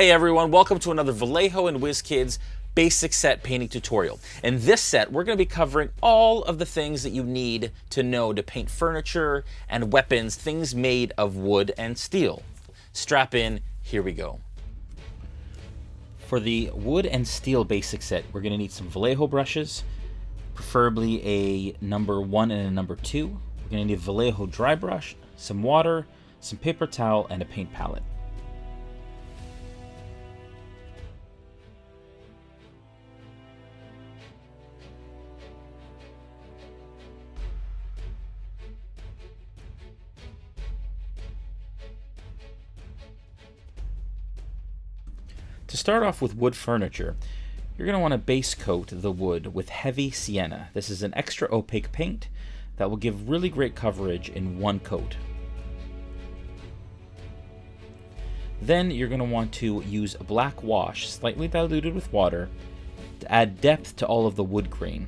Hey everyone, welcome to another Vallejo and WizKids basic set painting tutorial. In this set, we're going to be covering all of the things that you need to know to paint furniture and weapons, things made of wood and steel. Strap in, here we go. For the wood and steel basic set, we're going to need some Vallejo brushes, preferably a number 1 and a number 2. We're going to need a Vallejo dry brush, some water, some paper towel, and a paint palette. To start off with wood furniture, you're going to want to base coat the wood with heavy sienna. This is an extra opaque paint that will give really great coverage in one coat. Then you're going to want to use a black wash, slightly diluted with water, to add depth to all of the wood grain.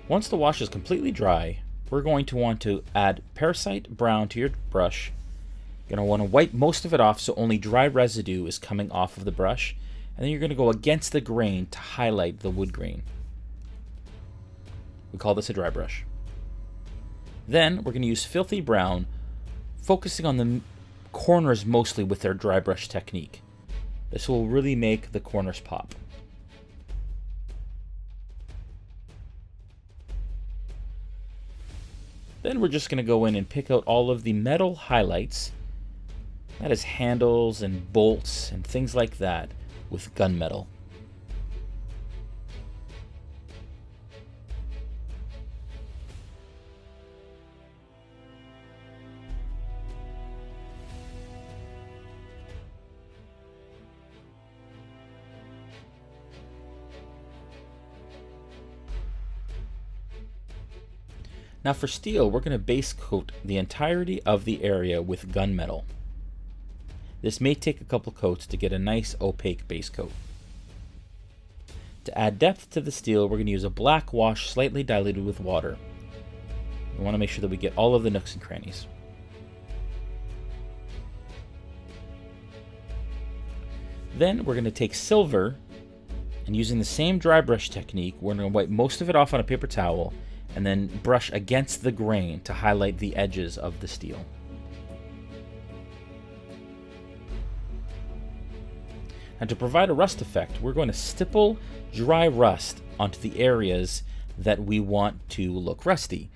Once the wash is completely dry, we're going to want to add Parasite Brown to your brush. You're going to want to wipe most of it off so only dry residue is coming off of the brush. And then you're going to go against the grain to highlight the wood grain. We call this a dry brush. Then we're going to use Filthy Brown, focusing on the corners mostly with our dry brush technique. This will really make the corners pop. Then we're just going to go in and pick out all of the metal highlights, that is handles and bolts and things like that, with gunmetal. Now for steel, we're going to base coat the entirety of the area with gunmetal. This may take a couple coats to get a nice opaque base coat. To add depth to the steel, we're going to use a black wash slightly diluted with water. We want to make sure that we get all of the nooks and crannies. Then we're going to take silver, and using the same dry brush technique, we're going to wipe most of it off on a paper towel and then brush against the grain to highlight the edges of the steel. And to provide a rust effect, we're going to stipple dry rust onto the areas that we want to look rusty.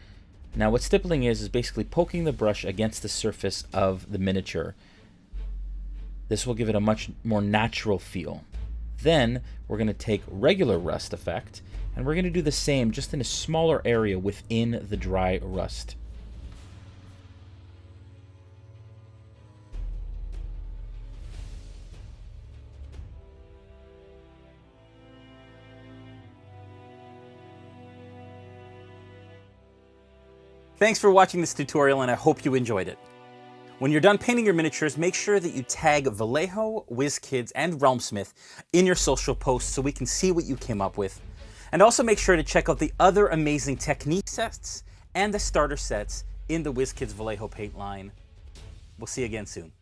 Now what stippling is basically poking the brush against the surface of the miniature. This will give it a much more natural feel. Then we're going to take regular rust effect, and we're going to do the same just in a smaller area within the dry rust. Thanks for watching this tutorial, and I hope you enjoyed it. When you're done painting your miniatures, make sure that you tag Vallejo, WizKids, and Realmsmith in your social posts so we can see what you came up with. And also make sure to check out the other amazing technique sets and the starter sets in the WizKids Vallejo paint line. We'll see you again soon.